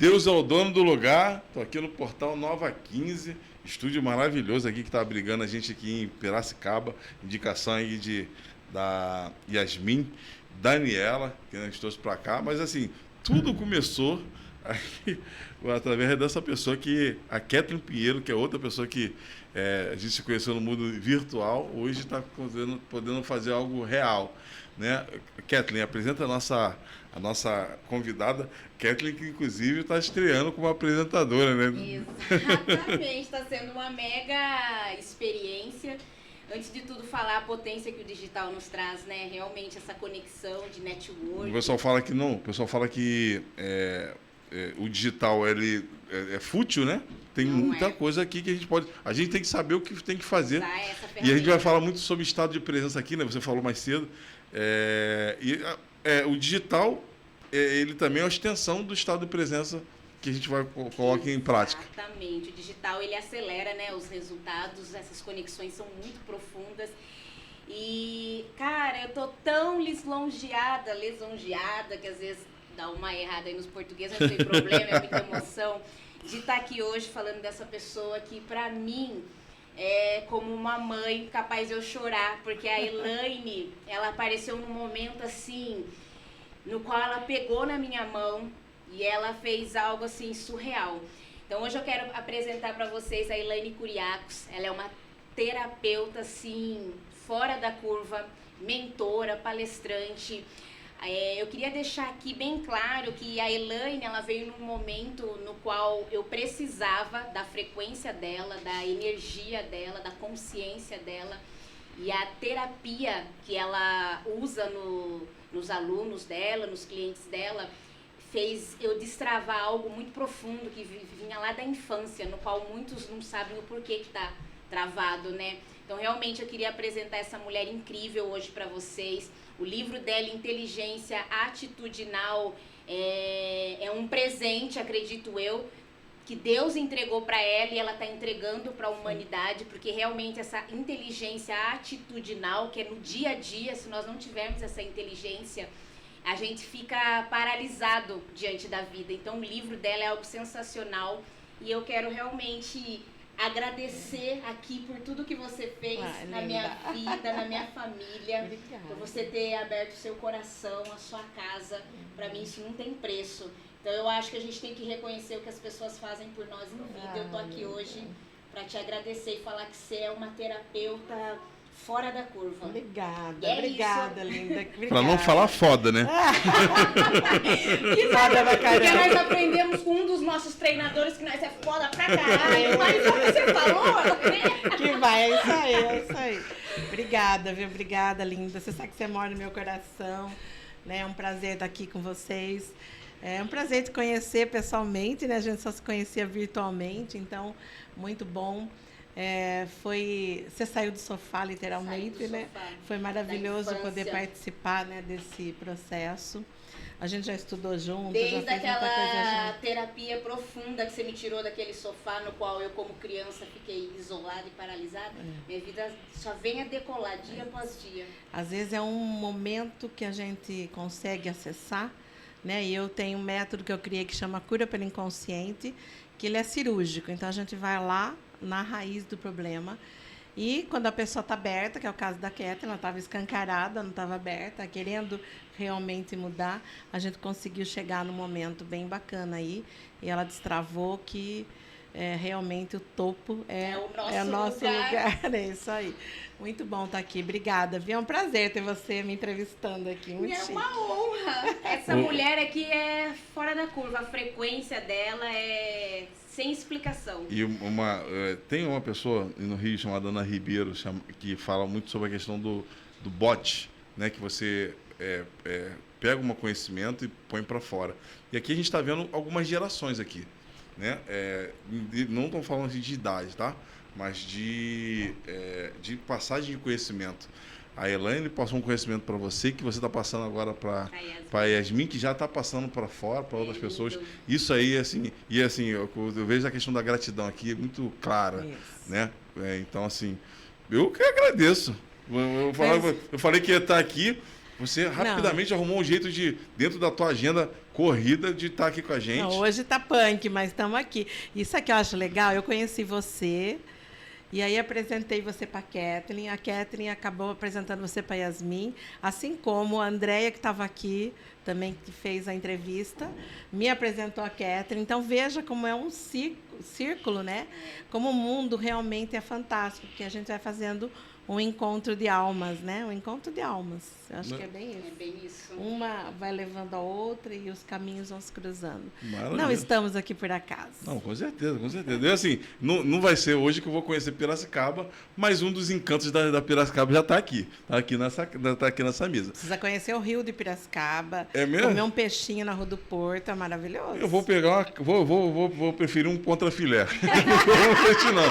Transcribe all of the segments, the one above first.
Deus é o dono do lugar. Estou aqui no Portal Nova 15, estúdio maravilhoso aqui que está abrigando a gente aqui em Piracicaba. Indicação aí da Yasmin, Daniela, que nós trouxe para cá. Mas assim, tudo começou aqui, através dessa pessoa que, a Kathleen Pinheiro, que é outra pessoa que a gente se conheceu no mundo virtual, hoje está podendo fazer algo real. Né? Kathleen, apresenta a nossa convidada, Kathleen, que inclusive está estreando como apresentadora, né? Exatamente, está sendo uma mega experiência. Antes de tudo, falar a potência que o digital nos traz, né? Realmente essa conexão de network. O pessoal fala que não, o pessoal fala que o digital ele é fútil, né? Tem não muita coisa aqui que a gente tem que saber o que tem que fazer. E a gente vai falar muito sobre estado de presença aqui, né? Você falou mais cedo. O digital, ele também é uma extensão do estado de presença que a gente vai colocar em prática. Exatamente. O digital, ele acelera, né, os resultados, essas conexões são muito profundas. E, cara, eu tô tão lisonjeada, que às vezes dá uma errada aí nos portugueses, não tem problema, é muita emoção, de estar aqui hoje falando dessa pessoa que, pra mim, é como uma mãe capaz de eu chorar, porque a Elaine, ela apareceu num momento assim, no qual ela pegou na minha mão e ela fez algo assim surreal. Então hoje eu quero apresentar para vocês a Elaine Curiacos. Ela é uma terapeuta assim, fora da curva, mentora, palestrante. Eu queria deixar aqui bem claro que a Elaine, ela veio num momento no qual eu precisava da frequência dela, da energia dela, da consciência dela. E a terapia que ela usa nos alunos dela, nos clientes dela, fez eu destravar algo muito profundo que vinha lá da infância, no qual muitos não sabem o porquê que está travado, né? Então, realmente, eu queria apresentar essa mulher incrível hoje para vocês. O livro dela, Inteligência Atitudinal, é um presente, acredito eu, que Deus entregou para ela e ela está entregando para a humanidade, porque realmente essa inteligência atitudinal, que é no dia a dia, se nós não tivermos essa inteligência, a gente fica paralisado diante da vida. Então, o livro dela é algo sensacional e eu quero realmente agradecer aqui por tudo que você fez na minha vida, na minha família. Obrigada. Por você ter aberto o seu coração, a sua casa. Para mim isso não tem preço. Então eu acho que a gente tem que reconhecer o que as pessoas fazem por nós em vida. Eu tô aqui hoje para te agradecer e falar que você é uma terapeuta fora da curva. Obrigada, obrigada, linda. Para não falar foda, né? Que foda pra caramba. Porque nós aprendemos com um dos nossos treinadores que nós é foda pra caralho. Mas o que você falou, né? Que vai, é isso aí. Obrigada, viu? Obrigada, linda. Você sabe que você mora no meu coração, né? É um prazer estar aqui com vocês. É um prazer te conhecer pessoalmente, né? A gente só se conhecia virtualmente, então, muito bom. Você saiu do sofá, literalmente, né? Foi maravilhoso poder participar, né, desse processo. A gente já estudou junto, desde já fez aquela muita coisa junto. terapia profunda que você me tirou daquele sofá no qual eu, como criança, fiquei isolada e paralisada. Minha vida só vem a decolar dia após dia. Às vezes é um momento que a gente consegue acessar, né? E eu tenho um método que eu criei que chama Cura pelo Inconsciente, que ele é cirúrgico. Então, a gente vai lá na raiz do problema. E quando a pessoa está aberta, que é o caso da Kathleen, ela estava escancarada, não estava aberta, querendo realmente mudar, a gente conseguiu chegar num momento bem bacana aí, e ela destravou que realmente o topo é o nosso lugar. É isso aí. Muito bom estar aqui. Obrigada, viu? É um prazer ter você me entrevistando aqui. Muito chique. Uma honra. Essa mulher aqui é fora da curva. A frequência dela é sem explicação. E tem uma pessoa no Rio chamada Ana Ribeiro, que fala muito sobre a questão do bot, né? Que você pega um conhecimento e põe para fora. E aqui a gente está vendo algumas gerações aqui, né? Não estou falando de idade, tá? Mas de passagem de conhecimento. A Elaine passou um conhecimento para você, que você está passando agora para a Yasmin, que já está passando para fora, para outras pessoas. Isso aí, assim, eu vejo a questão da gratidão aqui muito clara, né? Então, assim, eu que agradeço. Eu falei que ia estar aqui, você rapidamente arrumou um jeito de, dentro da tua agenda corrida, de estar aqui com a gente. Não, hoje tá punk, mas estamos aqui. Isso aqui eu acho legal, eu conheci você, e aí apresentei você para a Kathleen acabou apresentando você para a Yasmin, assim como a Andréia, que estava aqui, também que fez a entrevista, me apresentou a Kathleen. Então, veja como é um círculo, né? Como o mundo realmente é fantástico, porque a gente vai fazendo um encontro de almas, né? Um encontro de almas. Eu acho que é bem isso. É bem isso. Uma vai levando a outra e os caminhos vão se cruzando. Maravilha. Não estamos aqui por acaso. Não, com certeza, com certeza. E assim, não vai ser hoje que eu vou conhecer Piracicaba, mas um dos encantos da Piracicaba já está aqui. Está aqui nessa mesa. Precisa conhecer o Rio de Piracicaba. É mesmo? Comer um peixinho na Rua do Porto, é maravilhoso. Eu vou pegar vou preferir um contrafilé. Não peixe, não.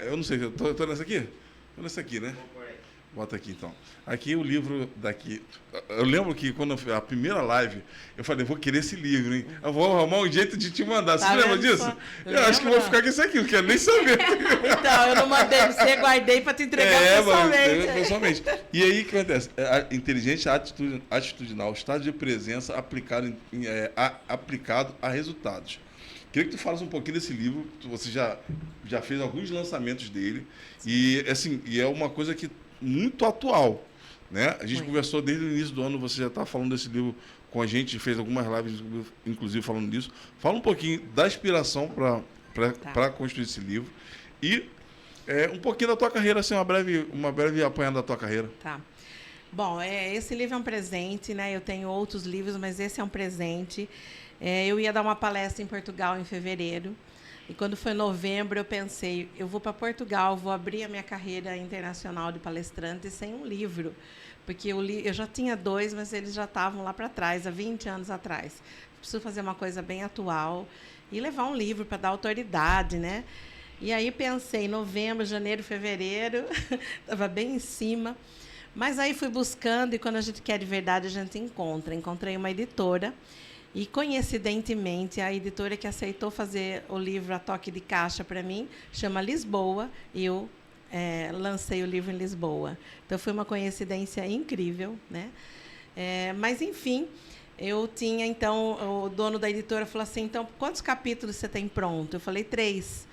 Eu não sei, eu tô nessa aqui? Tô nessa aqui, né? Bota aqui, então. Aqui o livro daqui. Eu lembro que quando a primeira live, eu falei, vou querer esse livro, hein? Eu vou arrumar um jeito de te mandar. Você lembra disso? Eu acho que vou ficar com isso aqui, não quero nem saber. Então, eu não mandei pra você, guardei para te entregar pessoalmente. E aí, o que acontece? A inteligência atitudinal, estado de presença aplicado a resultados. Queria que tu falasse um pouquinho desse livro. Você já fez alguns lançamentos dele. E, assim, é uma coisa que muito atual, né? A gente conversou desde o início do ano, você já está falando desse livro com a gente, fez algumas lives, inclusive, falando disso. Fala um pouquinho da inspiração para construir esse livro e um pouquinho da tua carreira, assim, uma breve apanhada da tua carreira. Tá. Bom, esse livro é um presente, né? Eu tenho outros livros, mas esse é um presente. Eu ia dar uma palestra em Portugal em fevereiro. E quando foi novembro, eu pensei, eu vou para Portugal, vou abrir a minha carreira internacional de palestrante sem um livro. Porque eu já tinha 2, mas eles já estavam lá para trás, há 20 anos atrás. Preciso fazer uma coisa bem atual e levar um livro para dar autoridade, né? E aí pensei, novembro, janeiro, fevereiro, estava bem em cima. Mas aí fui buscando e quando a gente quer de verdade, a gente encontra. Encontrei uma editora. E, coincidentemente, a editora que aceitou fazer o livro A Toque de Caixa para mim chama Lisboa, e eu lancei o livro em Lisboa. Então, foi uma coincidência incrível, né? Mas, enfim, eu tinha, então, o dono da editora falou assim, então, quantos capítulos você tem pronto? Eu falei, 3.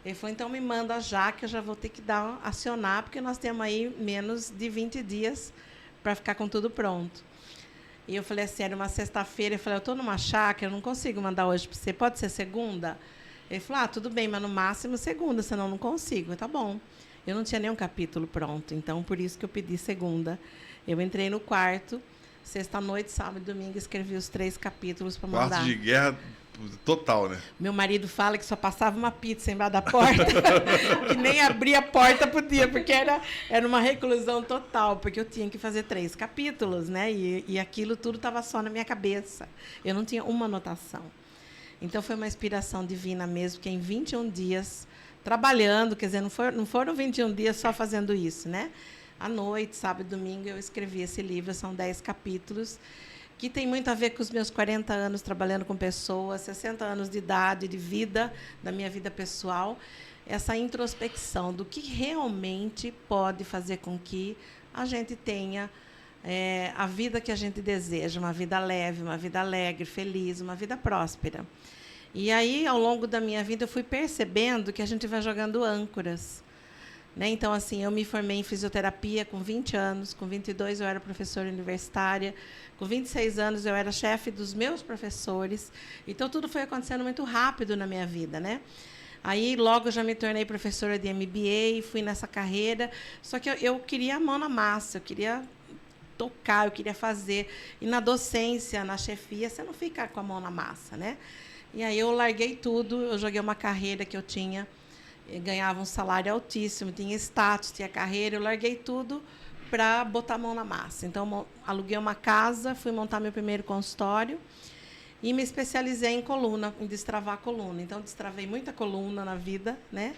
Ele falou, então, me manda já, que eu já vou ter que acionar, porque nós temos aí menos de 20 dias para ficar com tudo pronto. E eu falei assim, era uma sexta-feira, eu falei, eu estou numa chácara, eu não consigo mandar hoje para você, pode ser segunda? Ele falou, tudo bem, mas no máximo segunda, senão eu não consigo. Eu, tá bom. Eu não tinha nenhum capítulo pronto, então por isso que eu pedi segunda. Eu entrei no quarto, sexta-noite, sábado e domingo, escrevi os 3 capítulos para mandar. Quarto de guerra total, né? Meu marido fala que só passava uma pizza embaixo da porta, que nem abria a porta podia, porque era uma reclusão total, porque eu tinha que fazer 3 capítulos, né? E aquilo tudo estava só na minha cabeça. Eu não tinha uma anotação. Então, foi uma inspiração divina mesmo, que em 21 dias, trabalhando, quer dizer, não foram 21 dias só fazendo isso, né? À noite, sábado e domingo, eu escrevi esse livro, são 10 capítulos, que tem muito a ver com os meus 40 anos trabalhando com pessoas, 60 anos de idade, de vida, da minha vida pessoal, essa introspecção do que realmente pode fazer com que a gente tenha a vida que a gente deseja, uma vida leve, uma vida alegre, feliz, uma vida próspera. E aí, ao longo da minha vida, eu fui percebendo que a gente vai jogando âncoras. Né? Então, assim, eu me formei em fisioterapia com 20 anos, com 22 eu era professora universitária, com 26 anos eu era chefe dos meus professores. Então, tudo foi acontecendo muito rápido na minha vida, né? Aí, logo, eu já me tornei professora de MBA, fui nessa carreira, só que eu queria a mão na massa, eu queria tocar, eu queria fazer. E na docência, na chefia, você não fica com a mão na massa, né? E aí eu larguei tudo, eu joguei uma carreira que eu tinha, ganhava um salário altíssimo, tinha status, tinha carreira, eu larguei tudo para botar a mão na massa. Então, aluguei uma casa, fui montar meu primeiro consultório e me especializei em coluna, em destravar a coluna. Então, destravei muita coluna na vida, né?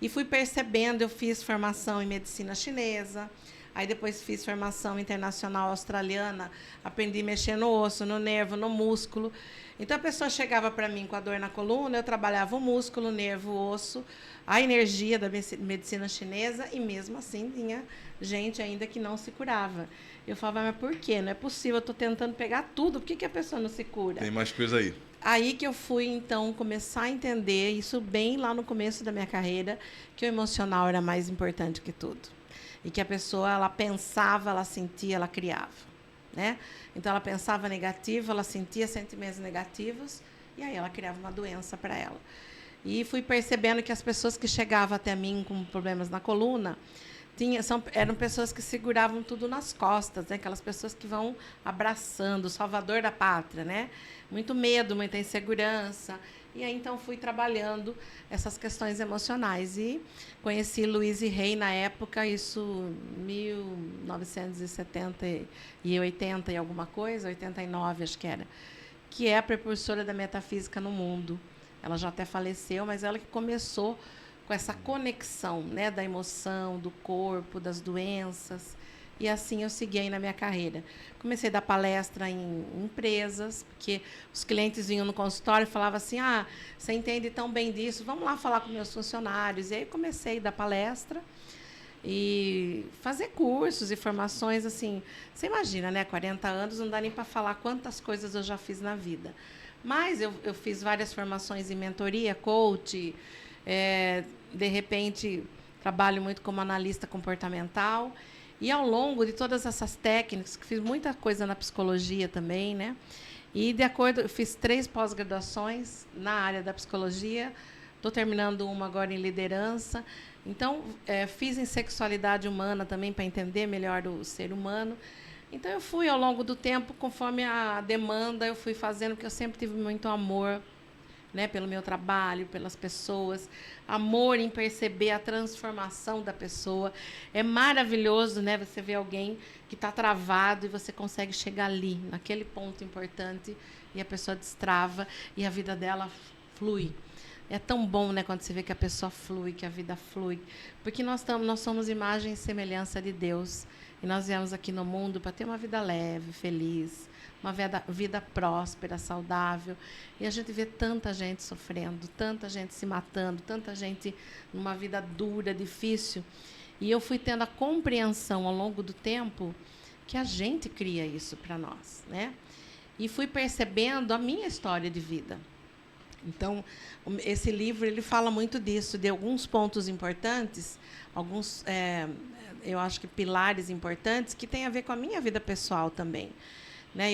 E fui percebendo, eu fiz formação em medicina chinesa, Aí depois fiz formação internacional australiana, aprendi a mexer no osso, no nervo, no músculo. Então a pessoa chegava para mim com a dor na coluna, eu trabalhava o músculo, o nervo, o osso, a energia da medicina chinesa, e mesmo assim tinha gente ainda que não se curava. Eu falava, mas por quê? Não é possível, eu estou tentando pegar tudo, por que a pessoa não se cura? Tem mais coisa aí. Aí que eu fui, então, começar a entender, isso bem lá no começo da minha carreira, que o emocional era mais importante que tudo. E que a pessoa, ela pensava, ela sentia, ela criava, né? Então, ela pensava negativo, ela sentia sentimentos negativos, e aí ela criava uma doença para ela. E fui percebendo que as pessoas que chegavam até mim com problemas na coluna, eram pessoas que seguravam tudo nas costas, né? Aquelas pessoas que vão abraçando o salvador da pátria, né? Muito medo, muita insegurança. E aí, então, fui trabalhando essas questões emocionais. E conheci Louise Hay na época, isso 1970 e 80 e alguma coisa, 89 acho que era, que é a precursora da metafísica no mundo. Ela já até faleceu, mas ela que começou com essa conexão, né, da emoção, do corpo, das doenças. E assim eu segui aí na minha carreira. Comecei a dar palestra em empresas, porque os clientes vinham no consultório e falavam assim, você entende tão bem disso, vamos lá falar com meus funcionários. E aí comecei a dar palestra e fazer cursos e formações, assim, você imagina, né, 40 anos, não dá nem para falar quantas coisas eu já fiz na vida. Mas eu fiz várias formações em mentoria, coach, de repente, trabalho muito como analista comportamental. E ao longo de todas essas técnicas, que fiz muita coisa na psicologia também, né? E de acordo, eu fiz 3 pós-graduações na área da psicologia, estou terminando uma agora em liderança. Então, fiz em sexualidade humana também para entender melhor o ser humano. Então, eu fui ao longo do tempo, conforme a demanda, eu fui fazendo, porque eu sempre tive muito amor, né, pelo meu trabalho, pelas pessoas, amor em perceber a transformação da pessoa. É maravilhoso, né, você ver alguém que está travado e você consegue chegar ali, naquele ponto importante, e a pessoa destrava e a vida dela flui. É tão bom, né, quando você vê que a pessoa flui, que a vida flui, porque nós somos imagem e semelhança de Deus, e nós viemos aqui no mundo para ter uma vida leve, feliz, uma vida próspera, saudável. E a gente vê tanta gente sofrendo, tanta gente se matando, tanta gente numa vida dura, difícil. E eu fui tendo a compreensão ao longo do tempo que a gente cria isso para nós, né? E fui percebendo a minha história de vida. Então, esse livro ele fala muito disso, de alguns pontos importantes, alguns, eu acho que pilares importantes, que têm a ver com a minha vida pessoal também. Né?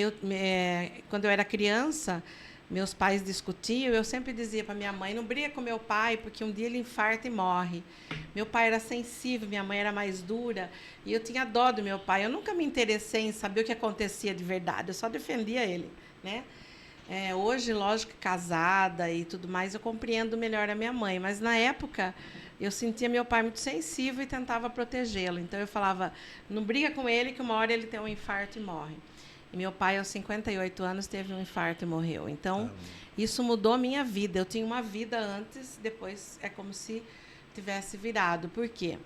Quando eu era criança, meus pais discutiam, eu sempre dizia para minha mãe, não briga com meu pai, porque um dia ele infarta e morre. Meu pai era sensível, minha mãe era mais dura, e eu tinha dó do meu pai. Eu nunca me interessei em saber o que acontecia de verdade, eu só defendia ele, né? Hoje, lógico, casada e tudo mais, eu compreendo melhor a minha mãe, mas na época eu sentia meu pai muito sensível e tentava protegê-lo. Então eu falava, não briga com ele, que uma hora ele tem um infarto e morre. E meu pai, aos 58 anos, teve um infarto e morreu. Então, isso mudou a minha vida. Eu tinha uma vida antes, depois é como se tivesse virado. Por quê?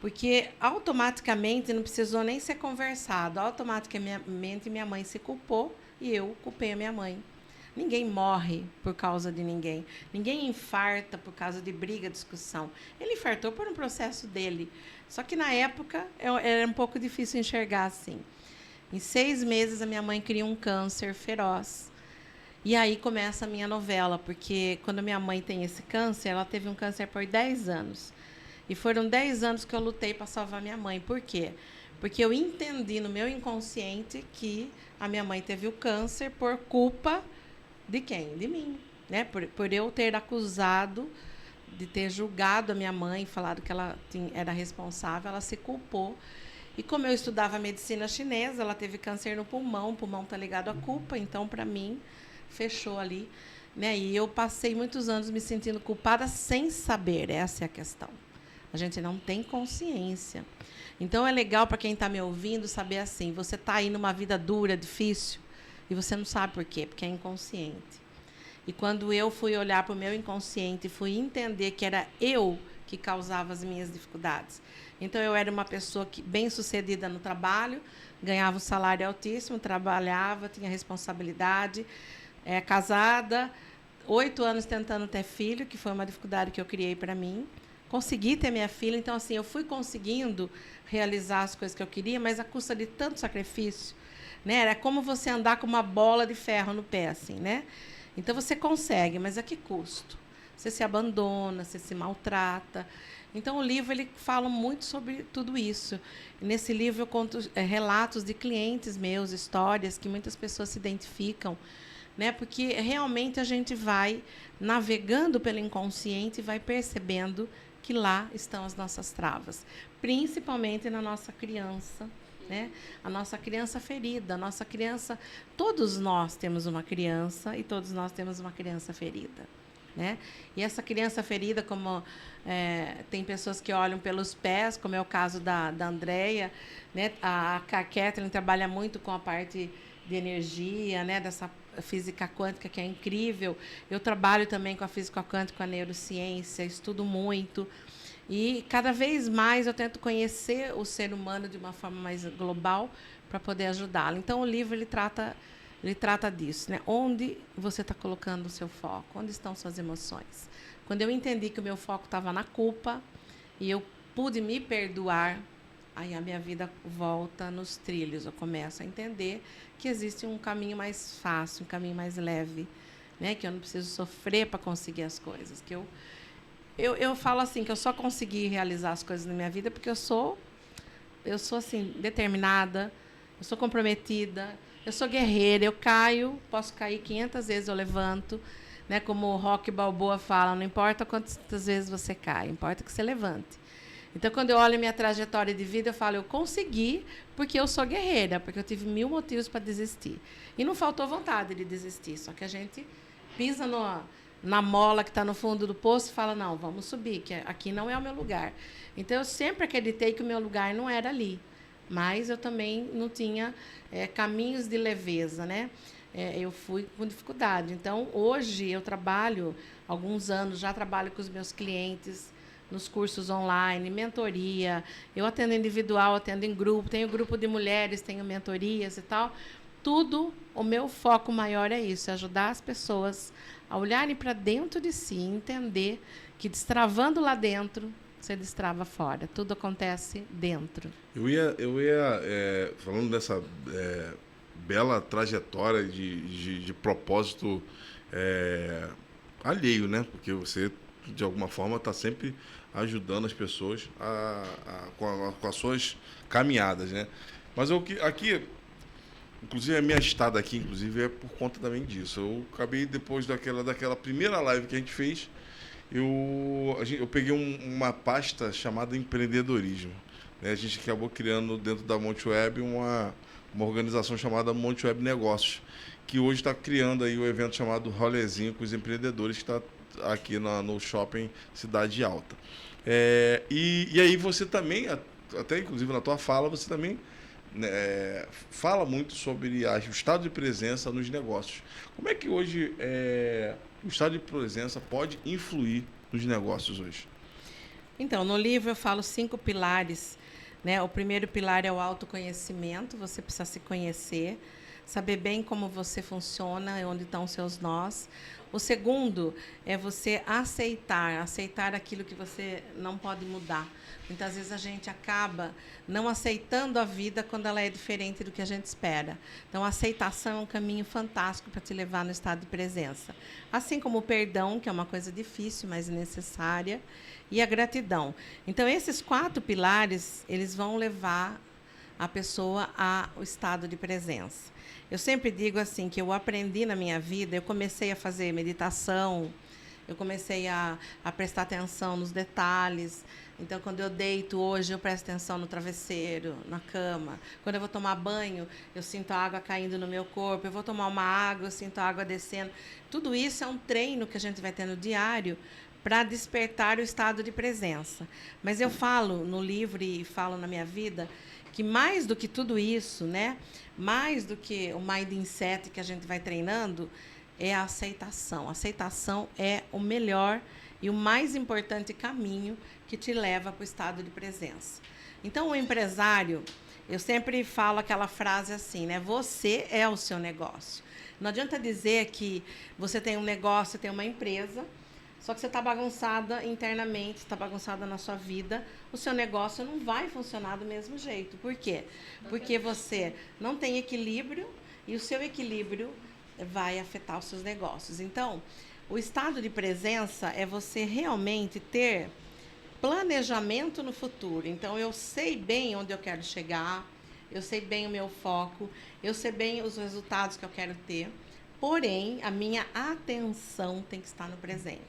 Porque automaticamente, não precisou nem ser conversado, automaticamente minha mãe se culpou e eu culpei a minha mãe. Ninguém morre por causa de ninguém. Ninguém infarta por causa de briga, discussão. Ele infartou por um processo dele. Só que, na época, era um pouco difícil enxergar assim. Em 6 meses, a minha mãe cria um câncer feroz. E aí começa a minha novela, porque quando minha mãe tem esse câncer, ela teve um câncer por 10 anos. E foram 10 anos que eu lutei para salvar minha mãe. Por quê? Porque eu entendi no meu inconsciente que a minha mãe teve o câncer por culpa de quem? De mim. Né? Por eu ter acusado, de ter julgado a minha mãe, falado que ela era responsável, ela se culpou. E como eu estudava medicina chinesa, ela teve câncer no pulmão, o pulmão está ligado à culpa, então, para mim, fechou ali. Né? E eu passei muitos anos me sentindo culpada sem saber, essa é a questão. A gente não tem consciência. Então, é legal para quem está me ouvindo saber assim, você está aí numa vida dura, difícil, e você não sabe por quê, porque é inconsciente. E quando eu fui olhar para o meu inconsciente e fui entender que era eu que causava as minhas dificuldades. Então, eu era uma pessoa bem-sucedida no trabalho, ganhava um salário altíssimo, trabalhava, tinha responsabilidade, casada, 8 anos tentando ter filho, que foi uma dificuldade que eu criei para mim. Consegui ter minha filha, então, assim, eu fui conseguindo realizar as coisas que eu queria, mas à custa de tanto sacrifício, né? Era como você andar com uma bola de ferro no pé, assim, né? Então, você consegue, mas a que custo? Você se abandona, você se maltrata. Então, o livro ele fala muito sobre tudo isso. Nesse livro, eu conto relatos de clientes meus, histórias que muitas pessoas se identificam, né? Porque realmente a gente vai navegando pelo inconsciente e vai percebendo que lá estão as nossas travas, principalmente na nossa criança, né? A nossa criança ferida, a nossa criança... Todos nós temos uma criança e todos nós temos uma criança ferida, né? E essa criança ferida, como tem pessoas que olham pelos pés, como é o caso da Andréia, né? A Catherine trabalha muito com a parte de energia, né? Dessa física quântica, que é incrível. Eu trabalho também com a física quântica, com a neurociência, estudo muito. E cada vez mais eu tento conhecer o ser humano de uma forma mais global para poder ajudá-lo. Então, o livro ele trata disso, né? Onde você está colocando o seu foco? Onde estão suas emoções? Quando eu entendi que o meu foco estava na culpa e eu pude me perdoar, aí a minha vida volta nos trilhos. Eu começo a entender que existe um caminho mais fácil, um caminho mais leve, né? Que eu não preciso sofrer para conseguir as coisas. Que eu falo assim, que eu só consegui realizar as coisas na minha vida porque eu sou assim, determinada, eu sou comprometida, eu sou guerreira, eu caio, posso cair 500 vezes, eu levanto, né? Como o Rocky Balboa fala, não importa quantas vezes você cai, importa que você levante. Então, quando eu olho a minha trajetória de vida, eu falo, eu consegui porque eu sou guerreira, porque eu tive 1000 motivos para desistir. E não faltou vontade de desistir, só que a gente pisa na mola que está no fundo do poço e fala, não, vamos subir, que aqui não é o meu lugar. Então, eu sempre acreditei que o meu lugar não era ali, mas eu também não tinha caminhos de leveza, né? Eu fui com dificuldade. Então, hoje, eu trabalho, alguns anos, já trabalho com os meus clientes nos cursos online, mentoria, eu atendo individual, atendo em grupo, tenho grupo de mulheres, tenho mentorias e tal. Tudo, o meu foco maior é isso, é ajudar as pessoas a olharem para dentro de si, entender que destravando lá dentro, você destrava fora. Tudo acontece dentro. Eu ia falando dessa bela trajetória de propósito alheio, né? Porque você, de alguma forma, está sempre ajudando as pessoas com as suas caminhadas, né? Mas aqui, inclusive a minha estada aqui, inclusive, é por conta também disso. Eu acabei, depois daquela primeira live que a gente fez, eu peguei uma pasta chamada empreendedorismo, né? A gente acabou criando dentro da Monte Web uma organização chamada Monte Web Negócios, que hoje está criando aí o evento chamado Rolezinho com os empreendedores, que está aqui no Shopping Cidade Alta. E aí você também, até inclusive na tua fala, você também fala muito sobre o estado de presença nos negócios. Como é que hoje o estado de presença pode influir nos negócios hoje? Então, no livro eu falo 5 pilares, né? O primeiro pilar é o autoconhecimento, você precisa se conhecer, saber bem como você funciona, onde estão os seus nós. O segundo é você aceitar aquilo que você não pode mudar. Muitas vezes a gente acaba não aceitando a vida quando ela é diferente do que a gente espera. Então, a aceitação é um caminho fantástico para te levar no estado de presença. Assim como o perdão, que é uma coisa difícil, mas necessária, e a gratidão. Então, esses 4 pilares, eles vão levar a pessoa ao estado de presença. Eu sempre digo assim, que eu aprendi na minha vida, eu comecei a fazer meditação, eu comecei a prestar atenção nos detalhes. Então, quando eu deito hoje, eu presto atenção no travesseiro, na cama. Quando eu vou tomar banho, eu sinto a água caindo no meu corpo. Eu vou tomar uma água, eu sinto a água descendo. Tudo isso é um treino que a gente vai tendo diário para despertar o estado de presença. Mas eu falo no livro e falo na minha vida que mais do que tudo isso, né? Mais do que o mindset que a gente vai treinando, é a aceitação. A aceitação é o melhor e o mais importante caminho que te leva para o estado de presença. Então, o empresário, eu sempre falo aquela frase assim, né? Você é o seu negócio. Não adianta dizer que você tem um negócio, tem uma empresa, só que você está bagunçada internamente, está bagunçada na sua vida, o seu negócio não vai funcionar do mesmo jeito. Por quê? Porque você não tem equilíbrio e o seu equilíbrio vai afetar os seus negócios. Então, o estado de presença é você realmente ter planejamento no futuro. Então, eu sei bem onde eu quero chegar, eu sei bem o meu foco, eu sei bem os resultados que eu quero ter, porém, a minha atenção tem que estar no presente.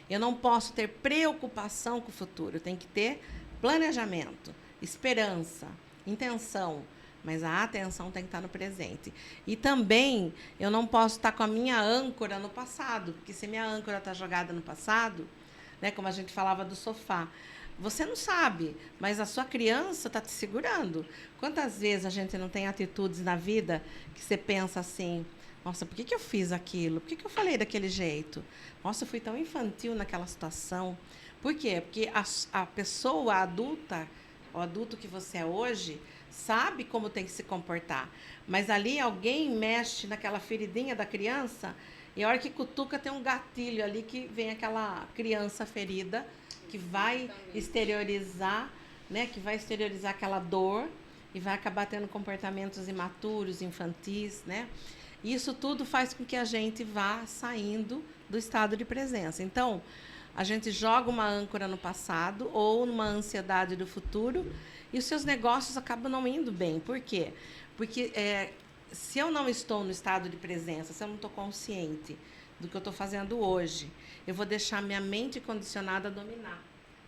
Eu não posso ter preocupação com o futuro, eu tenho que ter planejamento, esperança, intenção, mas a atenção tem que estar no presente. E também, eu não posso estar com a minha âncora no passado, porque se minha âncora está jogada no passado, né, como a gente falava do sofá, você não sabe, mas a sua criança está te segurando. Quantas vezes a gente não tem atitudes na vida que você pensa assim, nossa, por que eu fiz aquilo? Por que eu falei daquele jeito? Nossa, eu fui tão infantil naquela situação. Por quê? Porque a pessoa adulta, o adulto que você é hoje, sabe como tem que se comportar. Mas ali alguém mexe naquela feridinha da criança e a hora que cutuca tem um gatilho ali que vem aquela criança ferida que vai exteriorizar, né? Que vai exteriorizar aquela dor e vai acabar tendo comportamentos imaturos, infantis, né? Isso tudo faz com que a gente vá saindo do estado de presença. Então, a gente joga uma âncora no passado ou numa ansiedade do futuro e os seus negócios acabam não indo bem. Por quê? Porque se eu não estou no estado de presença, se eu não estou consciente do que eu estou fazendo hoje, eu vou deixar minha mente condicionada a dominar.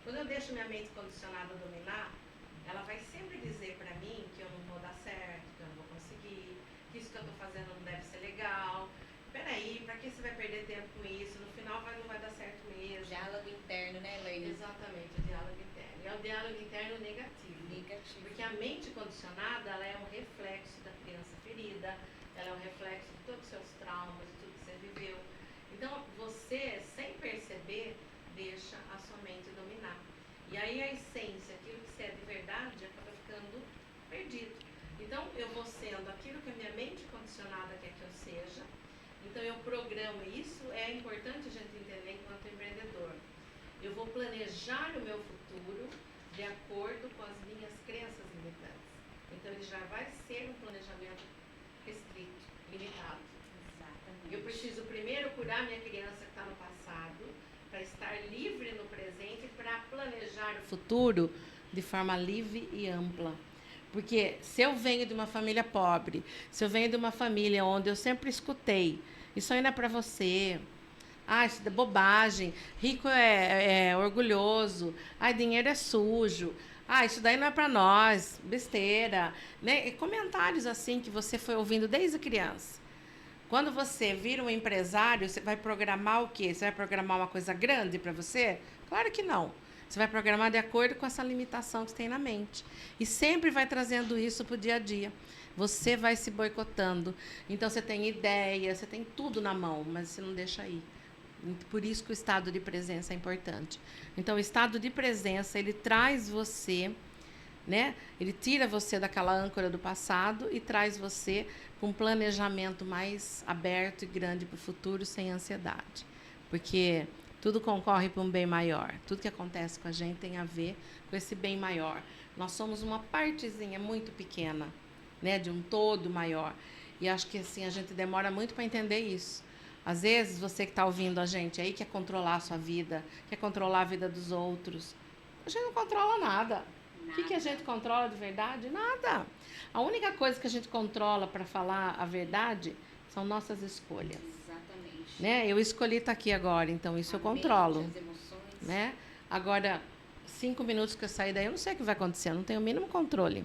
Quando eu deixo minha mente condicionada a dominar, ela vai sempre dizer para mim que eu não vou dar certo, que eu não vou conseguir, que isso que eu estou fazendo não deve ser legal. Peraí, para que você vai perder tempo com isso? No final não vai dar certo mesmo. Diálogo interno, né, Elaine? Exatamente, o diálogo interno. E é o diálogo interno negativo. Negativo. Porque a mente condicionada, ela é um reflexo da criança ferida, ela é um reflexo de todos os seus traumas, de tudo que você viveu. Então, você, sem perceber, deixa a sua mente dominar. E aí a essência, aquilo que você é de verdade, acaba ficando perdido. Então, eu vou sendo aquilo que a minha mente condicionada quer que eu seja. Então, eu programo isso. É importante a gente entender enquanto empreendedor. Eu vou planejar o meu futuro de acordo com as minhas crenças limitantes. Então, ele já vai ser um planejamento restrito, limitado. Exatamente. Eu preciso primeiro curar minha criança que está no passado, para estar livre no presente, para planejar o futuro de forma livre e ampla. Porque se eu venho de uma família pobre, se eu venho de uma família onde eu sempre escutei, isso aí não é para você, isso é bobagem, rico é orgulhoso, dinheiro é sujo, isso daí não é para nós, besteira, né? E comentários assim que você foi ouvindo desde criança. Quando você vira um empresário, você vai programar o quê? Você vai programar uma coisa grande para você? Claro que não. Você vai programar de acordo com essa limitação que você tem na mente. E sempre vai trazendo isso para o dia a dia. Você vai se boicotando. Então, você tem ideia, você tem tudo na mão, mas você não deixa ir. Por isso que o estado de presença é importante. Então, o estado de presença, ele traz você, né? Ele tira você daquela âncora do passado e traz você para um planejamento mais aberto e grande para o futuro, sem ansiedade. Porque tudo concorre para um bem maior. Tudo que acontece com a gente tem a ver com esse bem maior. Nós somos uma partezinha muito pequena, né, de um todo maior. E acho que assim, a gente demora muito para entender isso. Às vezes, você que está ouvindo a gente aí quer controlar a sua vida, quer controlar a vida dos outros. A gente não controla nada. O que a gente controla de verdade? Nada. A única coisa que a gente controla para falar a verdade são nossas escolhas. Exatamente. Né? Eu escolhi estar aqui agora, então isso eu controlo. As emoções. Né? Agora, 5 minutos que eu sair daí, eu não sei o que vai acontecer, eu não tenho o mínimo controle.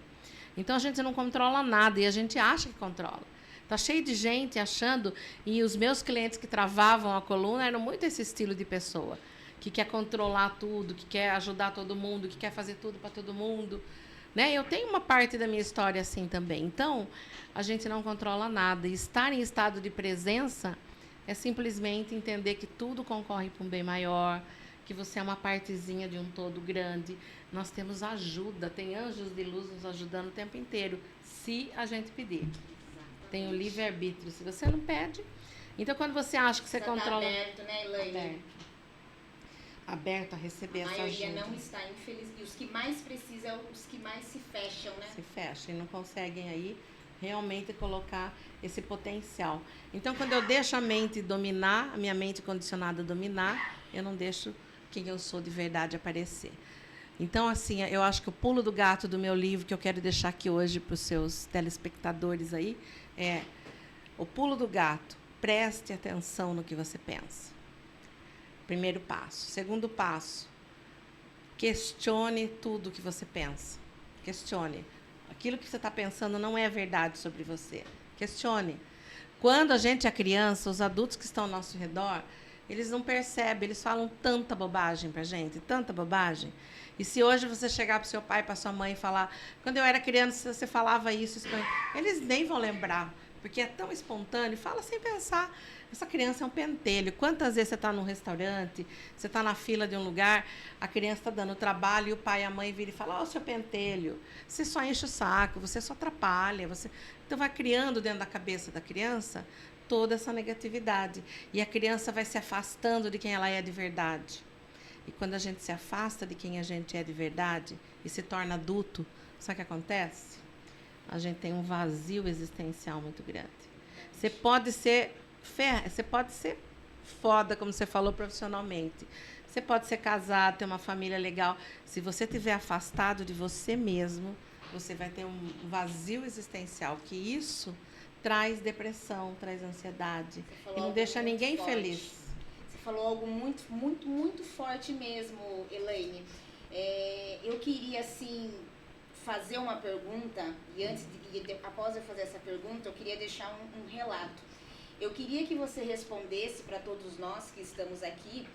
Então, a gente não controla nada e a gente acha que controla. Está cheio de gente achando, e os meus clientes que travavam a coluna eram muito esse estilo de pessoa, que quer controlar tudo, que quer ajudar todo mundo, que quer fazer tudo para todo mundo. Né? Eu tenho uma parte da minha história assim também. Então, a gente não controla nada. E estar em estado de presença é simplesmente entender que tudo concorre para um bem maior, que você é uma partezinha de um todo grande. Nós temos ajuda, tem anjos de luz nos ajudando o tempo inteiro, se a gente pedir. Tem o livre-arbítrio. Se você não pede... Então, quando você acha que você controla... Está aberto, né, Elaine? Aberto a receber essa ajuda. A maioria não está, infeliz. E os que mais precisam são os que mais se fecham, né? Se fecham e não conseguem aí realmente colocar esse potencial. Então, quando eu deixo a mente dominar, a minha mente condicionada dominar, eu não deixo quem eu sou de verdade aparecer. Então, assim, eu acho que o pulo do gato do meu livro, que eu quero deixar aqui hoje para os seus telespectadores aí, é o pulo do gato. Preste atenção no que você pensa. Primeiro passo. Segundo passo, questione tudo que você pensa. Questione. Aquilo que você está pensando não é verdade sobre você. Questione. Quando a gente é criança, os adultos que estão ao nosso redor, eles não percebem, eles falam tanta bobagem para a gente, tanta bobagem. E se hoje você chegar para o seu pai, para sua mãe e falar, quando eu era criança, você falava isso, eles nem vão lembrar, porque é tão espontâneo, fala sem pensar. Essa criança é um pentelho. Quantas vezes você está num restaurante, você está na fila de um lugar, a criança está dando trabalho e o pai e a mãe viram e falam, seu pentelho, você só enche o saco, você só atrapalha. Então vai criando dentro da cabeça da criança toda essa negatividade. E a criança vai se afastando de quem ela é de verdade. E quando a gente se afasta de quem a gente é de verdade e se torna adulto, sabe o que acontece? A gente tem um vazio existencial muito grande. Você pode ser foda, como você falou, profissionalmente. Você pode ser casado, ter uma família legal. Se você estiver afastado de você mesmo, você vai ter um vazio existencial, que isso traz depressão, traz ansiedade e não deixa ninguém feliz. Você falou algo muito, muito, muito forte mesmo, Elaine. Eu queria, assim, fazer uma pergunta, e após eu fazer essa pergunta, eu queria deixar um relato. Eu queria que você respondesse para todos nós que estamos aqui,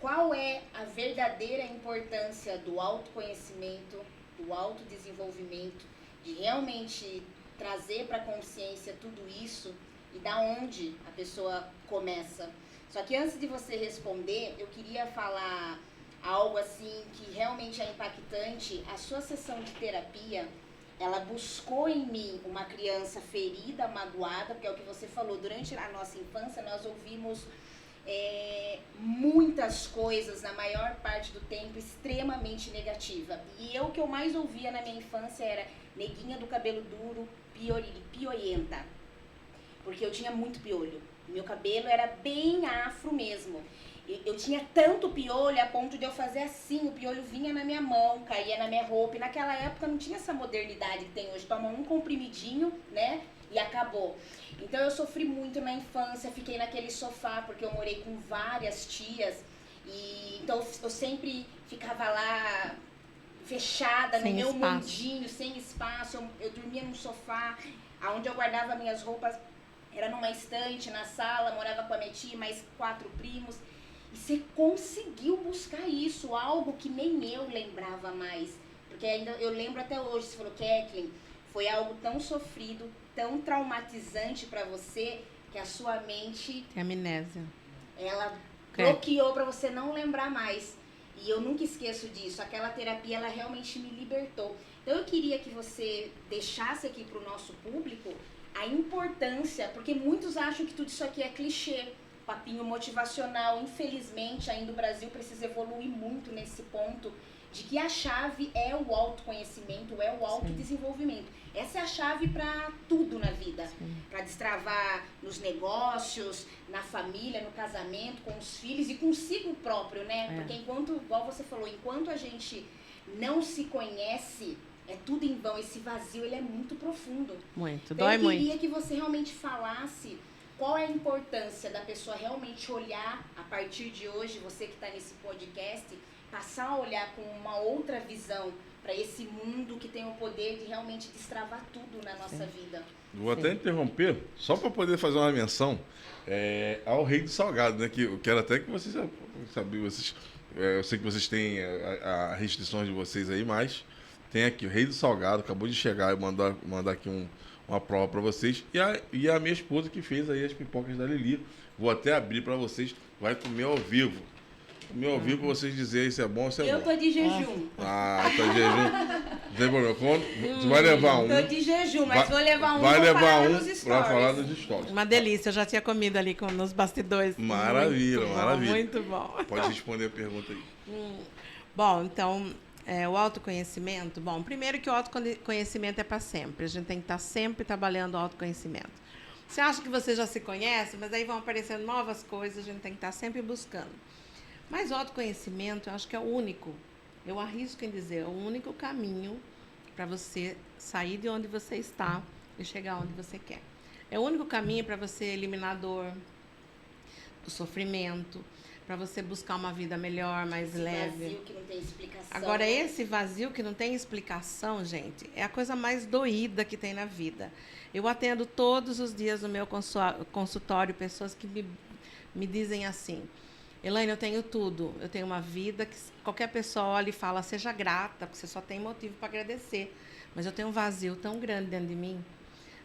qual é a verdadeira importância do autoconhecimento, do autodesenvolvimento, de realmente trazer para a consciência tudo isso e da onde a pessoa começa. Só que antes de você responder, eu queria falar algo assim que realmente é impactante. A sua sessão de terapia, ela buscou em mim uma criança ferida, magoada, porque é o que você falou, durante a nossa infância nós ouvimos muitas coisas, na maior parte do tempo, extremamente negativa. E o que eu mais ouvia na minha infância era neguinha do cabelo duro, pioienta, porque eu tinha muito piolho. Meu cabelo era bem afro mesmo. Eu tinha tanto piolho a ponto de eu fazer assim, o piolho vinha na minha mão, caía na minha roupa. E naquela época não tinha essa modernidade que tem hoje. Toma um comprimidinho, né? E acabou. Então eu sofri muito na infância, fiquei naquele sofá, porque eu morei com várias tias. Então eu sempre ficava lá fechada no meu mundinho, sem espaço. Eu dormia num sofá, onde eu guardava minhas roupas era numa estante, na sala, morava com a minha tia, mais 4 primos. E você conseguiu buscar isso, algo que nem eu lembrava mais. Porque ainda eu lembro até hoje, você falou, Kathleen, foi algo tão sofrido, tão traumatizante para você, que a sua mente... Tem amnésia. Ela bloqueou para você não lembrar mais. E eu nunca esqueço disso. Aquela terapia, ela realmente me libertou. Então eu queria que você deixasse aqui para o nosso público a importância, porque muitos acham que tudo isso aqui é clichê, papinho motivacional. Infelizmente, ainda o Brasil precisa evoluir muito nesse ponto de que a chave é o autoconhecimento, é o autodesenvolvimento. Essa é a chave para tudo na vida, para destravar nos negócios, na família, no casamento, com os filhos e consigo próprio, né? Porque enquanto, igual você falou, enquanto a gente não se conhece, é tudo em vão. Esse vazio, ele é muito profundo. Muito, então, dói muito. Eu queria que você realmente falasse qual é a importância da pessoa realmente olhar, a partir de hoje, você que está nesse podcast, passar a olhar com uma outra visão para esse mundo que tem o poder de realmente destravar tudo na nossa vida. Vou até interromper, só para poder fazer uma menção ao Rei do Salgado, né? Que eu quero até que vocês sabiam, eu sei que vocês têm a restrições de vocês aí, mas tem aqui o Rei do Salgado, acabou de chegar e mandar aqui uma prova para vocês. E a minha esposa que fez aí as pipocas da Lili. Vou até abrir para vocês, vai comer ao vivo. Me ouvi pra vocês dizerem se é bom ou se é Eu bom. tô de jejum. Ah, tá de jejum. Não tem problema. Você vai levar um. Tô de jejum, mas vou levar um Vai vou levar falar um nos stories. pra falar dos stories. Uma delícia, eu já tinha comido ali nos bastidores. Maravilha, Muito bom, maravilha. muito bom. Pode responder a pergunta aí. Bom, então, o autoconhecimento. Bom, primeiro que o autoconhecimento é para sempre. A gente tem que estar sempre trabalhando o autoconhecimento. Você acha que você já se conhece, mas aí vão aparecendo novas coisas, a gente tem que estar sempre buscando. Mas o autoconhecimento, eu acho que é o único, eu arrisco em dizer, é o único caminho para você sair de onde você está e chegar onde você quer. É o único caminho para você eliminar a dor, o sofrimento, para você buscar uma vida melhor, mais leve. Vazio que não tem explicação. Agora, esse vazio que não tem explicação, gente, é a coisa mais doída que tem na vida. Eu atendo todos os dias no meu consultório pessoas que me dizem assim: Elaine, eu tenho tudo, eu tenho uma vida que qualquer pessoa olha e fala, seja grata, porque você só tem motivo para agradecer. Mas eu tenho um vazio tão grande dentro de mim.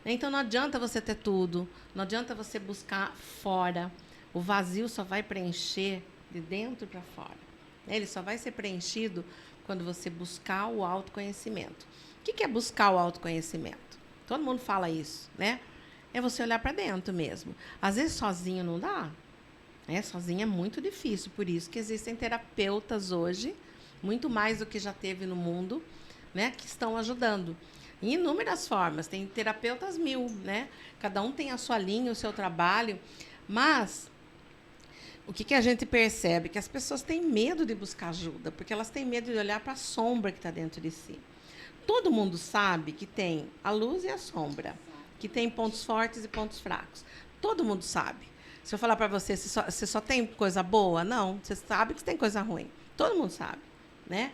Então, não adianta você ter tudo, não adianta você buscar fora. O vazio só vai preencher de dentro para fora. Ele só vai ser preenchido quando você buscar o autoconhecimento. O que é buscar o autoconhecimento? Todo mundo fala isso, né? É você olhar para dentro mesmo. Às vezes, sozinho não dá. Sozinho é muito difícil. Por isso que existem terapeutas hoje, muito mais do que já teve no mundo, né? Que estão ajudando. Em inúmeras formas. Tem terapeutas 1000, né? Cada um tem a sua linha, o seu trabalho. Mas o que a gente percebe? Que as pessoas têm medo de buscar ajuda, porque elas têm medo de olhar para a sombra que está dentro de si. Todo mundo sabe que tem a luz e a sombra, que tem pontos fortes e pontos fracos. Todo mundo sabe. Se eu falar para você, você só tem coisa boa? Não, você sabe que tem coisa ruim. Todo mundo sabe, né?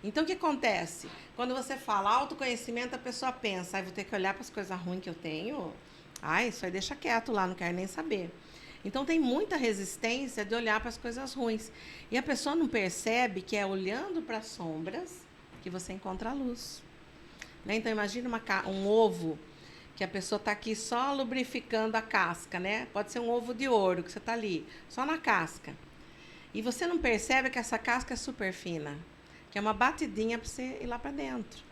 Então, o que acontece? Quando você fala autoconhecimento, a pessoa pensa, vou ter que olhar para as coisas ruins que eu tenho? Isso aí deixa quieto lá, não quero nem saber. Então, tem muita resistência de olhar para as coisas ruins. E a pessoa não percebe que é olhando para as sombras que você encontra a luz. Né? Então, imagina um ovo que a pessoa está aqui só lubrificando a casca, né? Pode ser um ovo de ouro que você está ali, só na casca. E você não percebe que essa casca é super fina, que é uma batidinha para você ir lá para dentro.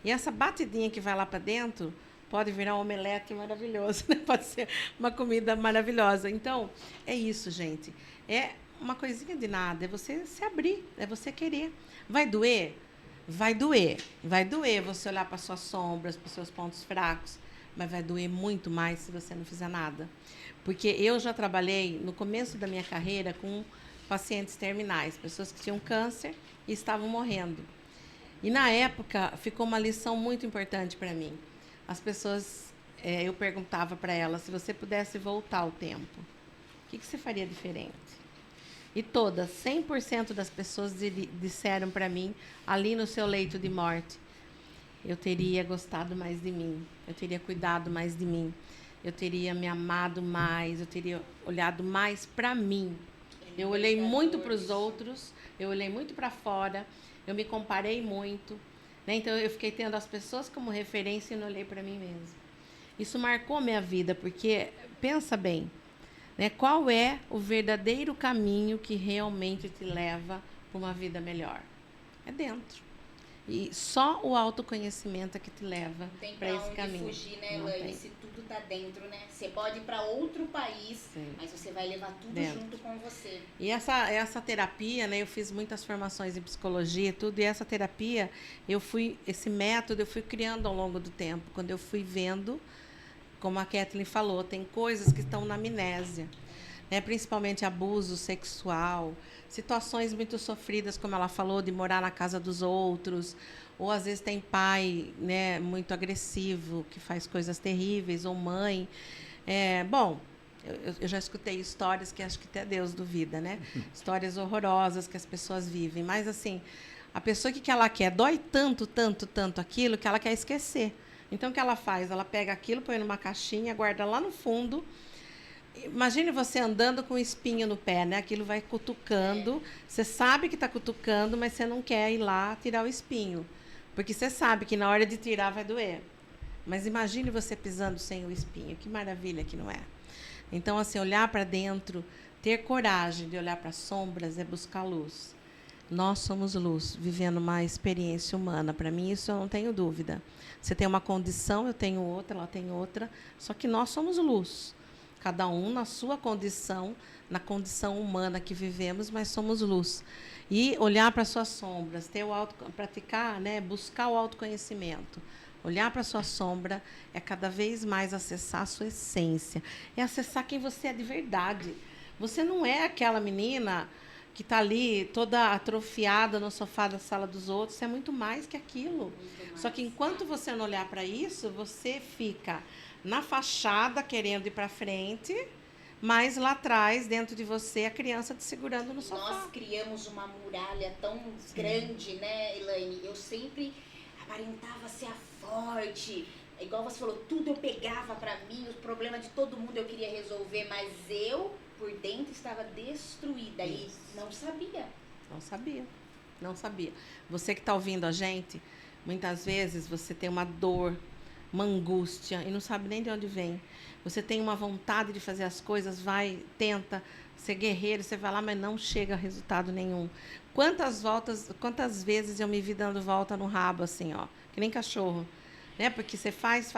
E essa batidinha que vai lá para dentro pode virar um omelete maravilhoso, né? Pode ser uma comida maravilhosa. Então, é isso, gente. É uma coisinha de nada, é você se abrir, é você querer. Vai doer? Vai doer. Vai doer você olhar para suas sombras, para os seus pontos fracos, mas vai doer muito mais se você não fizer nada. Porque eu já trabalhei, no começo da minha carreira, com pacientes terminais, pessoas que tinham câncer e estavam morrendo. E, na época, ficou uma lição muito importante para mim. As pessoas, eu perguntava para elas, se você pudesse voltar ao tempo, o que você faria diferente? E todas, 100% das pessoas disseram para mim, ali no seu leito de morte, eu teria gostado mais de mim, eu teria cuidado mais de mim, eu teria me amado mais, eu teria olhado mais para mim. Eu olhei muito para os outros, eu olhei muito para fora, eu me comparei muito, né? Então eu fiquei tendo as pessoas como referência e não olhei para mim mesma. Isso marcou minha vida, porque, pensa bem, né? Qual é o verdadeiro caminho que realmente te leva para uma vida melhor? É dentro. E só o autoconhecimento é que te leva para esse caminho. Não tem pra onde fugir, né, Elaine? Se tudo tá dentro, né? Você pode ir para outro país, sim, mas você vai levar tudo dentro, junto com você. E essa terapia, né? Eu fiz muitas formações em psicologia e tudo, e essa terapia, esse método eu fui criando ao longo do tempo, quando eu fui vendo, como a Kathleen falou, tem coisas que estão na amnésia, né? Principalmente abuso sexual, situações muito sofridas, como ela falou, de morar na casa dos outros, ou às vezes tem pai, né, muito agressivo, que faz coisas terríveis, ou mãe. Bom, eu já escutei histórias que acho que até Deus duvida, né? Histórias horrorosas que as pessoas vivem. Mas, assim, a pessoa, o que ela quer? Dói tanto, tanto, tanto aquilo que ela quer esquecer. Então, o que ela faz? Ela pega aquilo, põe numa caixinha, guarda lá no fundo. Imagine você andando com um espinho no pé, né? Aquilo vai cutucando. Você sabe que está cutucando, mas você não quer ir lá tirar o espinho. Porque você sabe que na hora de tirar vai doer. Mas imagine você pisando sem o espinho. Que maravilha que não é. Então, assim, olhar para dentro, Ter coragem de olhar para as sombras é buscar luz. Nós somos luz, vivendo uma experiência humana. Para mim, isso eu não tenho dúvida. Você tem uma condição, eu tenho outra, ela tem outra. Só que nós somos luz. Cada um na sua condição, na condição humana que vivemos, mas somos luz. E olhar para as suas sombras, praticar, né, buscar o autoconhecimento. Olhar para a sua sombra é cada vez mais acessar a sua essência. É acessar quem você é de verdade. Você não é aquela menina que está ali toda atrofiada no sofá da sala dos outros. Você é muito mais que aquilo. Só que enquanto você não olhar para isso, você fica na fachada querendo ir para frente, mas lá atrás, dentro de você, a criança te segurando no sofá. Nós criamos uma muralha tão grande, né, Elaine? Eu sempre aparentava ser a forte. Igual você falou, tudo eu pegava para mim, os problemas de todo mundo eu queria resolver, mas eu, por dentro, estava destruída. Isso. E não sabia. Não sabia. Não sabia. Você que está ouvindo a gente, muitas vezes você tem uma dor, uma angústia e não sabe nem de onde vem. Você tem uma vontade de fazer as coisas, vai, tenta ser guerreiro, você vai lá, mas não chega a resultado nenhum. Quantas vezes eu me vi dando volta no rabo, assim, ó, que nem cachorro, né? Porque você faz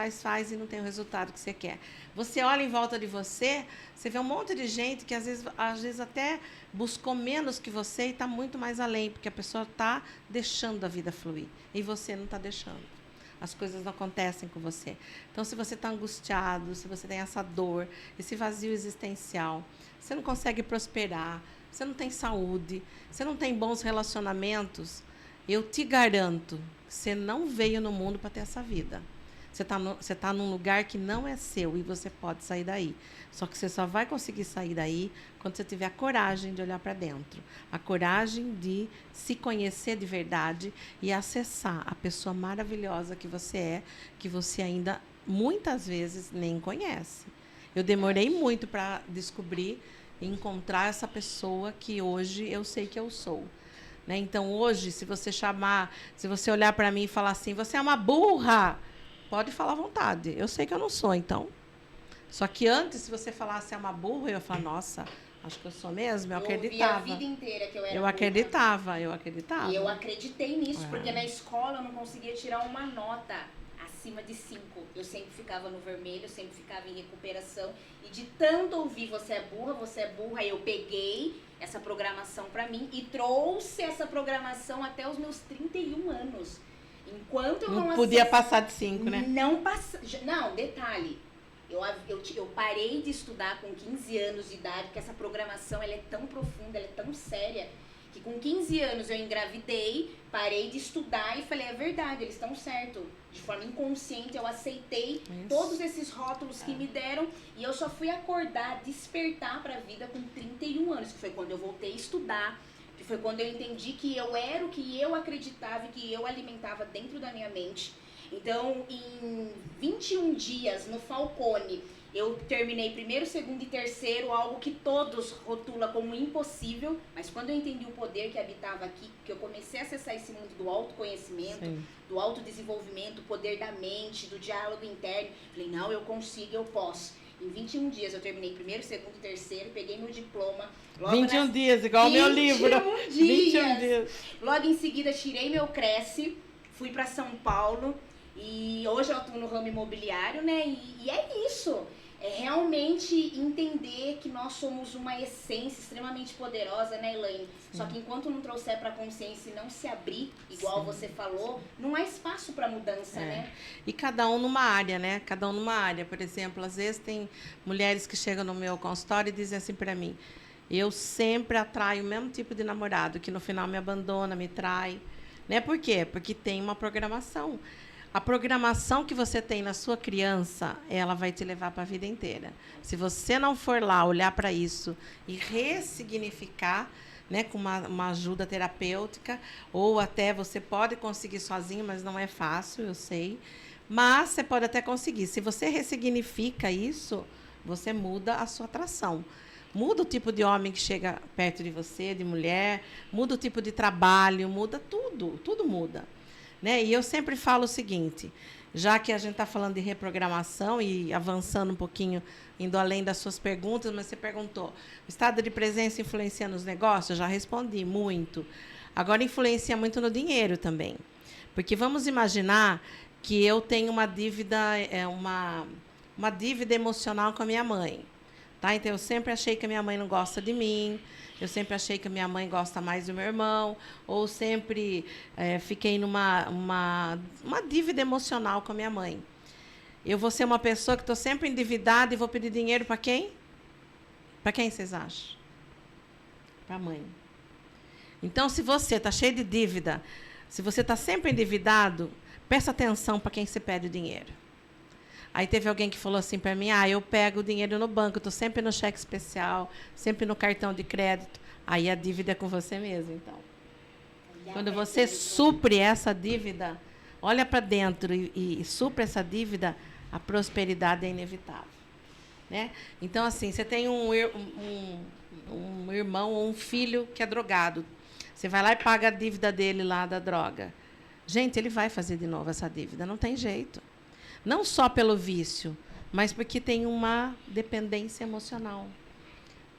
e não tem o resultado que você quer. Você olha em volta de você, você vê um monte de gente que às vezes até buscou menos que você e está muito mais além, porque a pessoa está deixando a vida fluir e você não está deixando. As coisas não acontecem com você. Então, se você está angustiado, se você tem essa dor, esse vazio existencial, você não consegue prosperar, você não tem saúde, você não tem bons relacionamentos, eu te garanto que você não veio no mundo para ter essa vida. Você está num lugar que não é seu e você pode sair daí. Só que você só vai conseguir sair daí quando você tiver a coragem de olhar para dentro. A coragem de se conhecer de verdade e acessar a pessoa maravilhosa que você ainda muitas vezes nem conhece. Eu demorei muito para descobrir e encontrar essa pessoa que hoje eu sei que eu sou. Né? Então, hoje, se você olhar para mim e falar assim, você é uma burra, pode falar à vontade. Eu sei que eu não sou, então. Só que antes, se você falasse é uma burra, eu ia falar, nossa, acho que eu sou mesmo. Eu acreditava. Eu ouvi a vida inteira que eu era eu burra. acreditava. E eu acreditei nisso, porque na escola eu não conseguia tirar uma nota acima de 5. Eu sempre ficava no vermelho, eu sempre ficava em recuperação. E de tanto ouvir você é burra, eu peguei essa programação para mim e trouxe essa programação até os meus 31 anos. Enquanto eu não podia passar de 5, né? Não, detalhe. Eu parei de estudar com 15 anos de idade, porque essa programação ela é tão profunda, ela é tão séria, que com 15 anos eu engravidei, parei de estudar e falei, é verdade, eles estão certos. De forma inconsciente, eu aceitei todos esses rótulos que me deram e eu só fui acordar, despertar para a vida com 31 anos, que foi quando eu voltei a estudar, que foi quando eu entendi que eu era o que eu acreditava e que eu alimentava dentro da minha mente. Então, em 21 dias no Falcone, eu terminei primeiro, segundo e terceiro, algo que todos rotulam como impossível, mas quando eu entendi o poder que habitava aqui, que eu comecei a acessar esse mundo do autoconhecimento, do autodesenvolvimento, o poder da mente, do diálogo interno, falei, não, eu consigo, eu posso. Em 21 dias eu terminei primeiro, segundo e terceiro, peguei meu diploma. 21 dias, igual o meu livro. 21 dias. Logo em seguida tirei meu Cresce, fui para São Paulo e hoje eu atuo no ramo imobiliário, né? E é isso. É realmente entender que nós somos uma essência extremamente poderosa, né, Elaine? Só que enquanto não trouxer para a consciência e não se abrir, igual você falou, não há espaço para mudança, né? E cada um numa área, né? Cada um numa área. Por exemplo, às vezes tem mulheres que chegam no meu consultório e dizem assim para mim, eu sempre atraio o mesmo tipo de namorado, que no final me abandona, me trai. Né? Por quê? Porque tem uma programação. A programação que você tem na sua criança, ela vai te levar para a vida inteira. Se você não for lá olhar para isso e ressignificar, né, com uma ajuda terapêutica, ou até você pode conseguir sozinho, mas não é fácil, eu sei. Mas você pode até conseguir. Se você ressignifica isso, você muda a sua atração. Muda o tipo de homem que chega perto de você, de mulher, muda o tipo de trabalho, muda tudo, tudo muda. né? E eu sempre falo o seguinte, já que a gente está falando de reprogramação e avançando um pouquinho, indo além das suas perguntas, mas você perguntou, o estado de presença influencia nos negócios? Eu já respondi, muito. Agora, influencia muito no dinheiro também. Porque vamos imaginar que eu tenho uma dívida, uma dívida emocional com a minha mãe. Tá? Então, eu sempre achei que a minha mãe não gosta de mim, eu sempre achei que a minha mãe gosta mais do meu irmão, ou sempre fiquei numa uma dívida emocional com a minha mãe. Eu vou ser uma pessoa que estou sempre endividada e vou pedir dinheiro para quem? Para quem vocês acham? Para a mãe. Então, se você está cheio de dívida, se você está sempre endividado, presta atenção para quem você pede o dinheiro. Aí teve alguém que falou assim para mim, eu pego o dinheiro no banco, estou sempre no cheque especial, sempre no cartão de crédito. Aí a dívida é com você mesmo, então. Quando você supre essa dívida, olha para dentro e supre essa dívida, a prosperidade é inevitável. Né? Então, assim, você tem um irmão ou um filho que é drogado. Você vai lá e paga a dívida dele lá da droga. Gente, ele vai fazer de novo essa dívida, não tem jeito. Não só pelo vício, mas porque tem uma dependência emocional.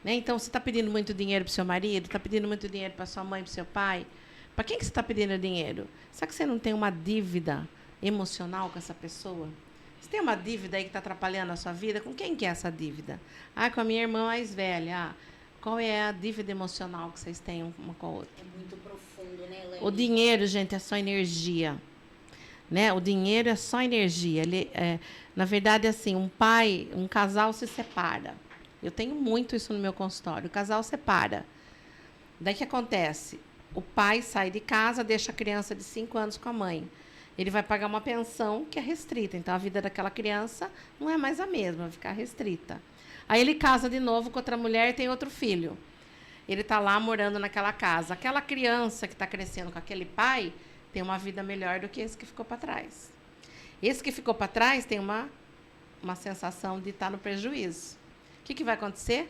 Né? Então, você está pedindo muito dinheiro para o seu marido, está pedindo muito dinheiro para sua mãe, para o seu pai. Para quem que você está pedindo dinheiro? Será que você não tem uma dívida emocional com essa pessoa? Você tem uma dívida aí que está atrapalhando a sua vida? Com quem que é essa dívida? Com a minha irmã mais velha. Qual é a dívida emocional que vocês têm uma com a outra? É muito profundo, né, Elaine? O dinheiro, gente, é só energia. Né? O dinheiro é só energia. Na verdade, assim, um casal se separa. Eu tenho muito isso no meu consultório. O casal separa. Daí o que acontece? O pai sai de casa, deixa a criança de 5 anos com a mãe. Ele vai pagar uma pensão que é restrita. Então, a vida daquela criança não é mais a mesma, vai ficar restrita. Aí ele casa de novo com outra mulher e tem outro filho. Ele está lá morando naquela casa. Aquela criança que está crescendo com aquele pai tem uma vida melhor do que esse que ficou para trás. Esse que ficou para trás tem uma sensação de estar no prejuízo. O que vai acontecer?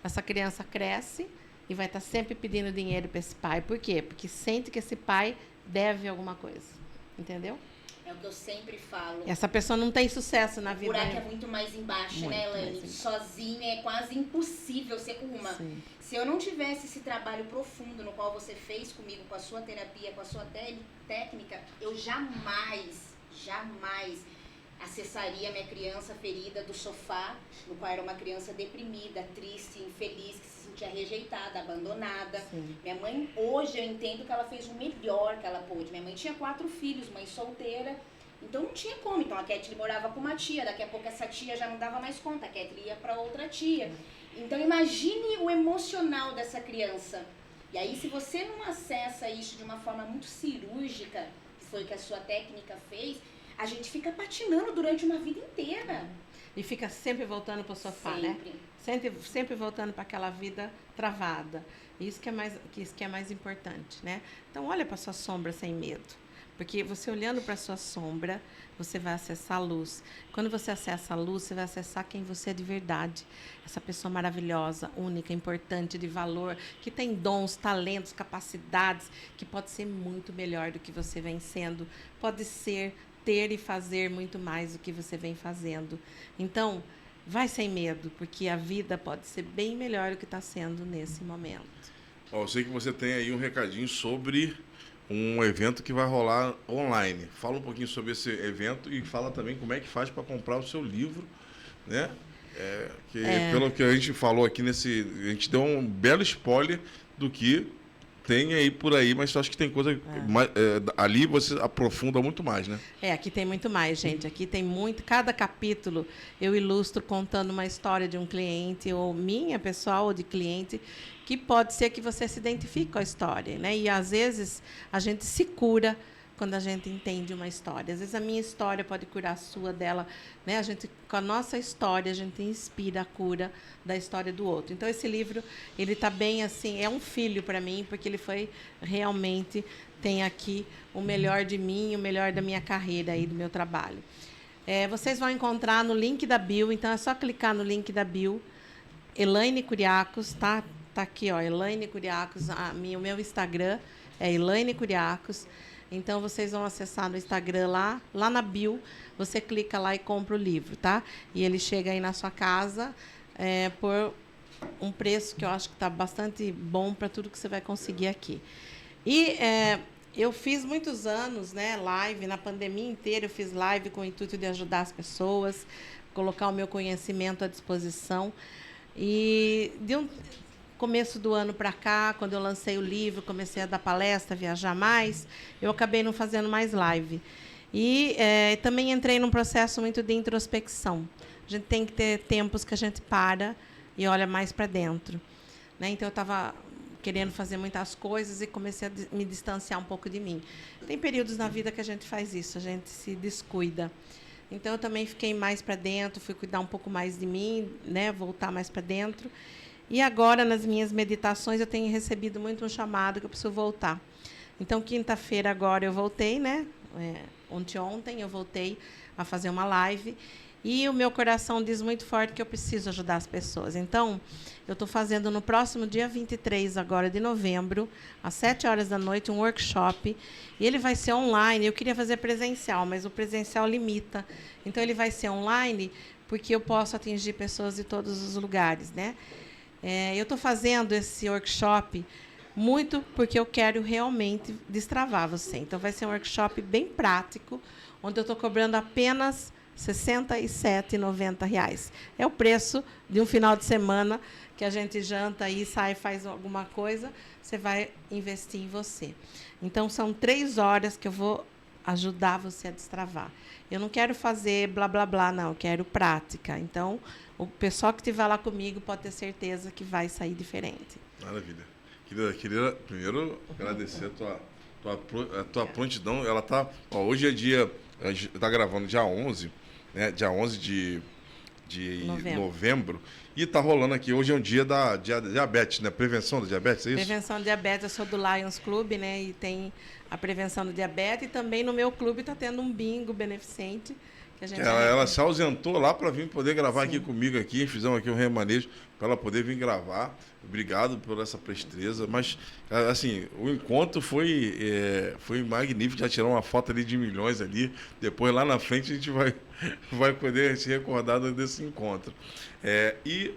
Essa criança cresce e vai estar sempre pedindo dinheiro para esse pai. Por quê? Porque sente que esse pai deve alguma coisa. Entendeu? É o que eu sempre falo. Essa pessoa não tem sucesso na vida. O buraco é muito mais embaixo, muito, né, Elaine? Sozinha é quase impossível ser uma. Sim. Se eu não tivesse esse trabalho profundo no qual você fez comigo, com a sua terapia, com a sua técnica, eu jamais acessaria minha criança ferida do sofá, no qual era uma criança deprimida, triste, infeliz, que se sentia rejeitada, abandonada. Sim. Minha mãe, hoje eu entendo que ela fez o melhor que ela pôde. Minha mãe tinha 4 filhos, mãe solteira, então não tinha como. Então a Kathleen morava com uma tia, daqui a pouco essa tia já não dava mais conta, a Kathleen ia para outra tia. Então imagine o emocional dessa criança. E aí, se você não acessa isso de uma forma muito cirúrgica, que foi o que a sua técnica fez, a gente fica patinando durante uma vida inteira. E fica sempre voltando para o sofá, Sempre. né? Sempre voltando para aquela vida travada. Isso que é mais importante, né? Então, olha para sua sombra sem medo. Porque você olhando para a sua sombra, você vai acessar a luz. Quando você acessa a luz, você vai acessar quem você é de verdade. Essa pessoa maravilhosa, única, importante, de valor, que tem dons, talentos, capacidades, que pode ser muito melhor do que você vem sendo. Pode ser, ter e fazer muito mais do que você vem fazendo. Então, vai sem medo, porque a vida pode ser bem melhor do que está sendo nesse momento. Eu sei que você tem aí um recadinho sobre um evento que vai rolar online. Fala um pouquinho sobre esse evento e fala também como é que faz para comprar o seu livro, né? Pelo que a gente falou aqui a gente deu um belo spoiler do que tem aí por aí, mas eu acho que tem coisa ali você aprofunda muito mais, né? Aqui tem muito mais, gente. Aqui tem muito. Cada capítulo eu ilustro contando uma história de um cliente, ou minha, pessoal, ou de cliente, que pode ser que você se identifique com a história, né? E às vezes a gente se cura quando a gente entende uma história. Às vezes a minha história pode curar a sua, dela, né? Com a nossa história, a gente inspira a cura da história do outro. Então, esse livro, ele está bem assim, é um filho para mim, porque ele foi realmente, tem aqui o melhor de mim, o melhor da minha carreira e do meu trabalho. Vocês vão encontrar no link da bio, então é só clicar no link da bio, Elaine Curiacos, tá? Tá aqui, ó, Elaine Curiacos, o meu Instagram é Elaine Curiacos. Então, vocês vão acessar no Instagram lá na bio, você clica lá e compra o livro, tá? E ele chega aí na sua casa por um preço que eu acho que está bastante bom para tudo que você vai conseguir aqui. E eu fiz muitos anos, né, live, na pandemia inteira eu fiz live com o intuito de ajudar as pessoas, colocar o meu conhecimento à disposição. E de começo do ano para cá, quando eu lancei o livro, comecei a dar palestra, viajar mais, eu acabei não fazendo mais live. E também entrei num processo muito de introspecção. A gente tem que ter tempos que a gente para e olha mais para dentro, né? Então, eu estava querendo fazer muitas coisas e comecei a me distanciar um pouco de mim. Tem períodos na vida que a gente faz isso, a gente se descuida. Então, eu também fiquei mais para dentro, fui cuidar um pouco mais de mim, né? Voltar mais para dentro. E agora, nas minhas meditações, eu tenho recebido muito um chamado que eu preciso voltar. Então, quinta-feira agora eu voltei, né? Ontem eu voltei a fazer uma live. E o meu coração diz muito forte que eu preciso ajudar as pessoas. Então, eu estou fazendo no próximo dia 23 agora de novembro, às 7 horas da noite, um workshop. E ele vai ser online. Eu queria fazer presencial, mas o presencial limita. Então, ele vai ser online porque eu posso atingir pessoas de todos os lugares, né? Eu estou fazendo esse workshop muito porque eu quero realmente destravar você. Então, vai ser um workshop bem prático, onde eu estou cobrando apenas R$ 67,90. É o preço de um final de semana que a gente janta e sai, faz alguma coisa, você vai investir em você. Então, são 3 horas que eu vou ajudar você a destravar. Eu não quero fazer blá, blá, blá, não. Eu quero prática. Então, o pessoal que estiver lá comigo pode ter certeza que vai sair diferente. Maravilha. Queria primeiro agradecer a tua prontidão. Ela tá... hoje é dia... A gente está gravando dia 11, né? Dia 11 de novembro. E está rolando aqui. Hoje é um dia da diabetes, né? Prevenção da diabetes, é isso? Prevenção da diabetes. Eu sou do Lions Club, né? E tem a prevenção da diabetes. E também no meu clube está tendo um bingo beneficente. Que a gente ela se ausentou lá para vir poder gravar Sim. aqui comigo aqui. Fizemos aqui um remanejo para ela poder vir gravar. Obrigado por essa presteza. Mas, assim, o encontro foi magnífico. Já tirou uma foto ali de milhões ali. Depois, lá na frente, a gente vai poder se recordar desse encontro. E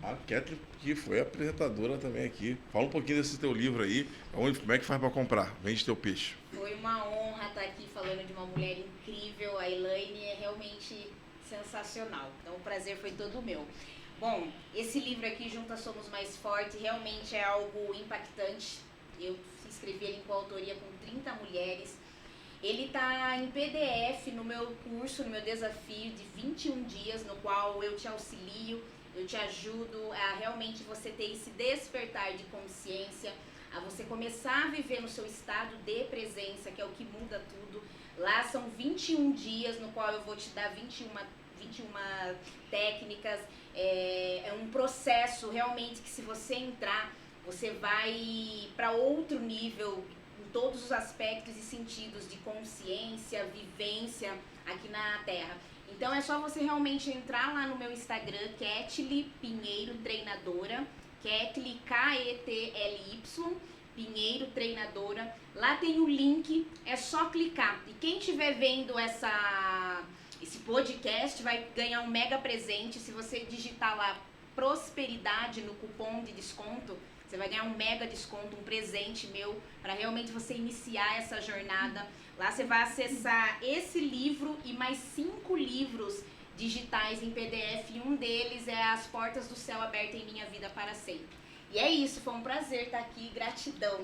a Kathleen, que foi apresentadora também aqui. Fala um pouquinho desse teu livro aí. Como é que faz para comprar? Vende teu peixe. Foi uma honra estar aqui falando de uma mulher incrível. A Elaine é realmente sensacional. Então, o prazer foi todo meu. Bom, esse livro aqui, Juntas Somos Mais Fortes, realmente é algo impactante. Eu escrevi ele em coautoria com 30 mulheres. Ele está em PDF no meu curso, no meu desafio de 21 dias, no qual eu te auxilio, eu te ajudo a realmente você ter esse despertar de consciência, a você começar a viver no seu estado de presença, que é o que muda tudo. Lá são 21 dias, no qual eu vou te dar 21 técnicas. É um processo realmente que, se você entrar, você vai para outro nível em todos os aspectos e sentidos de consciência, vivência aqui na Terra. Então é só você realmente entrar lá no meu Instagram, Kathleen Pinheiro Treinadora, Kathleen, K-E-T-L-Y, Pinheiro Treinadora. Lá tem o link, é só clicar. E quem estiver vendo esse podcast vai ganhar um mega presente. Se você digitar lá prosperidade no cupom de desconto, você vai ganhar um mega desconto, um presente meu, para realmente você iniciar essa jornada. Lá você vai acessar esse livro e mais 5 livros digitais em PDF. E um deles é As Portas do Céu Abertas em Minha Vida para Sempre. E é isso, foi um prazer estar aqui. Gratidão.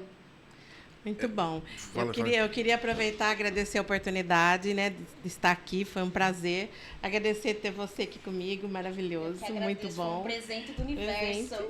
Muito bom. Fala. Eu queria aproveitar e agradecer a oportunidade, né, de estar aqui, foi um prazer. Agradecer ter você aqui comigo, maravilhoso, muito bom. Foi um presente do universo.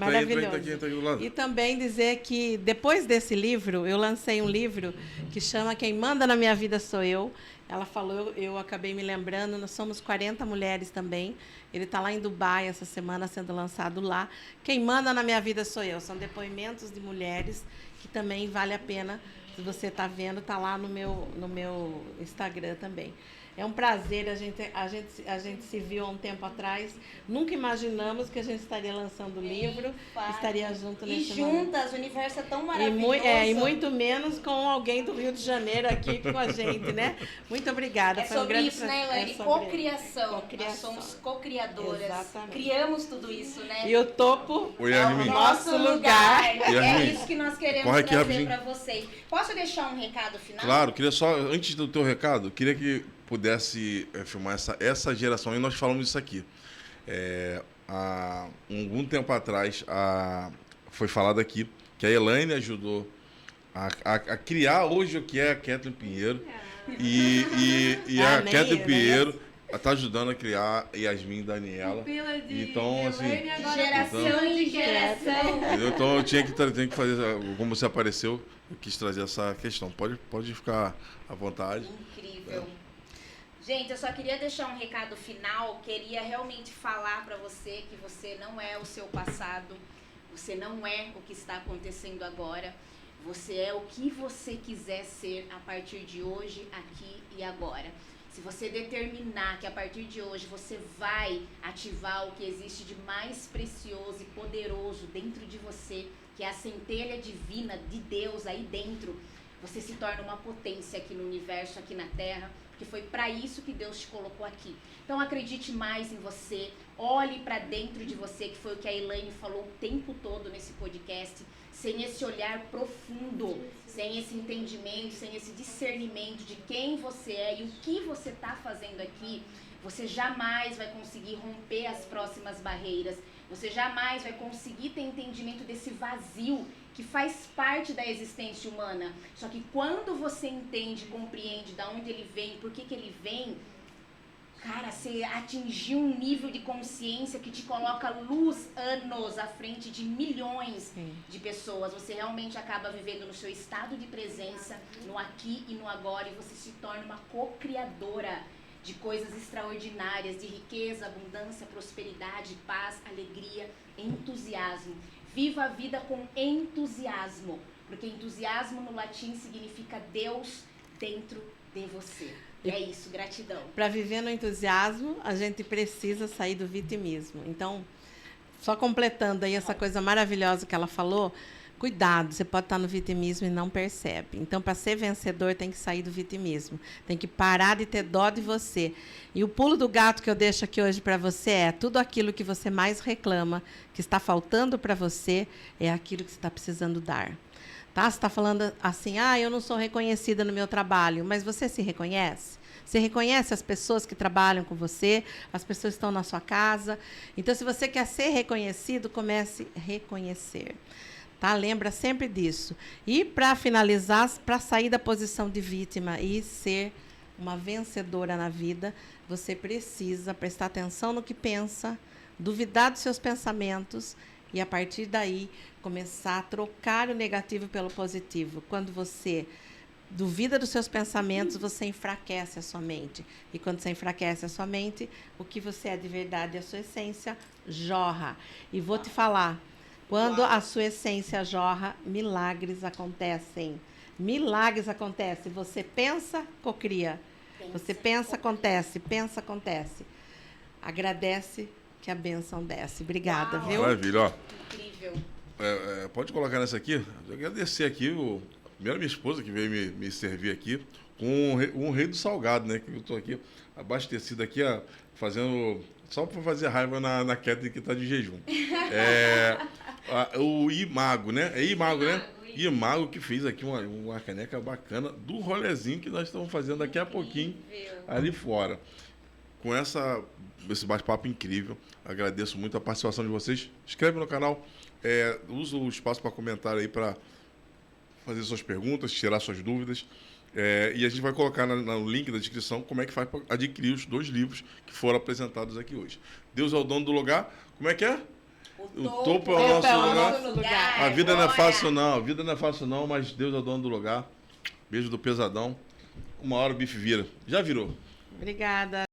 Maravilhoso. Entra aqui do lado. E também dizer que, depois desse livro, eu lancei um livro que chama Quem Manda na Minha Vida Sou Eu. Ela falou, eu acabei me lembrando, nós somos 40 mulheres também. Ele está lá em Dubai essa semana, sendo lançado lá. Quem manda na minha vida sou eu. São depoimentos de mulheres que também vale a pena Se você está vendo, está lá no meu Instagram também. É um prazer, a gente se viu há um tempo atrás. Nunca imaginamos que a gente estaria lançando o livro, estaria junto nesse momento. E juntas, o universo é tão maravilhoso. E muito menos com alguém do Rio de Janeiro aqui com a gente, né? Muito obrigada. Foi sobre isso, né, Elaine? Cocriação. Nós somos co-criadoras. Exatamente. Criamos tudo isso, né? E o topo é o nosso lugar. É Yasmin, isso que nós queremos corre aqui trazer rapidinho. para vocês. Posso deixar um recado final? Claro, queria só, antes do teu recado, queria que pudesse filmar essa geração, e nós falamos isso aqui. Há algum tempo atrás, foi falado aqui que a Elaine ajudou a criar hoje o que é a Kathleen Pinheiro, e a Kathleen Pinheiro está ajudando a criar Yasmin e Daniela. Então, assim, de geração em geração. Então eu tinha que fazer, como você apareceu, eu quis trazer essa questão. Pode ficar à vontade. Incrível. Gente, eu só queria deixar um recado final. Queria realmente falar para você que você não é o seu passado. Você não é o que está acontecendo agora. Você é o que você quiser ser a partir de hoje, aqui e agora. Se você determinar que a partir de hoje você vai ativar o que existe de mais precioso e poderoso dentro de você, que é a centelha divina de Deus aí dentro, você se torna uma potência aqui no universo, aqui na Terra, porque foi para isso que Deus te colocou aqui. Então acredite mais em você, olhe para dentro de você, que foi o que a Elaine falou o tempo todo nesse podcast. Sem esse olhar profundo, sem esse entendimento, sem esse discernimento de quem você é e o que você está fazendo aqui, você jamais vai conseguir romper as próximas barreiras, você jamais vai conseguir ter entendimento desse vazio que faz parte da existência humana. Só que quando você entende, compreende de onde ele vem, por que ele vem, cara, você atingiu um nível de consciência que te coloca luz anos à frente de milhões de pessoas. Você realmente acaba vivendo no seu estado de presença, no aqui e no agora, e você se torna uma co-criadora de coisas extraordinárias, de riqueza, abundância, prosperidade, paz, alegria, entusiasmo. Viva a vida com entusiasmo, porque entusiasmo no latim significa Deus dentro de você. É isso, gratidão. Para viver no entusiasmo, a gente precisa sair do vitimismo. Então, só completando aí essa coisa maravilhosa que ela falou, cuidado, você pode estar no vitimismo e não percebe. Então, para ser vencedor, tem que sair do vitimismo. Tem que parar de ter dó de você. E o pulo do gato que eu deixo aqui hoje para você é tudo aquilo que você mais reclama, que está faltando para você, é aquilo que você está precisando dar. Tá? Você está falando assim, eu não sou reconhecida no meu trabalho, mas você se reconhece? Você reconhece as pessoas que trabalham com você, as pessoas que estão na sua casa? Então, se você quer ser reconhecido, comece a reconhecer. Tá? Lembra sempre disso. E, para finalizar, para sair da posição de vítima e ser uma vencedora na vida, você precisa prestar atenção no que pensa, duvidar dos seus pensamentos e, a partir daí, começar a trocar o negativo pelo positivo. Quando você duvida dos seus pensamentos, você enfraquece a sua mente. E quando você enfraquece a sua mente, o que você é de verdade, a sua essência, jorra. E vou te falar, quando a sua essência jorra, milagres acontecem. Milagres acontecem. Você pensa, cocria. Você pensa, acontece. Pensa, acontece. Agradece que a bênção desce. Obrigada, viu? Maravilha, ó. Incrível. Pode colocar nessa aqui. Eu agradecer aqui primeiro minha esposa que veio me servir aqui com um rei do salgado, né? Que eu tô aqui abastecido aqui, fazendo só para fazer raiva na Kathleen que tá de jejum. O Imago, né? É Imago, né? Imago que fez aqui uma caneca bacana do rolezinho que nós estamos fazendo daqui a pouquinho ali fora. Com esse bate-papo incrível, agradeço muito a participação de vocês. Inscreve no canal, usa o espaço para comentário aí para fazer suas perguntas, tirar suas dúvidas. E a gente vai colocar no link da descrição como é que faz para adquirir os 2 livros que foram apresentados aqui hoje. Deus é o dono do lugar. Como é que é? O topo é o nosso lugar. A vida não é fácil não, a vida não é fácil não, mas Deus é o dono do lugar. Beijo do pesadão. Uma hora o bife vira. Já virou. Obrigada.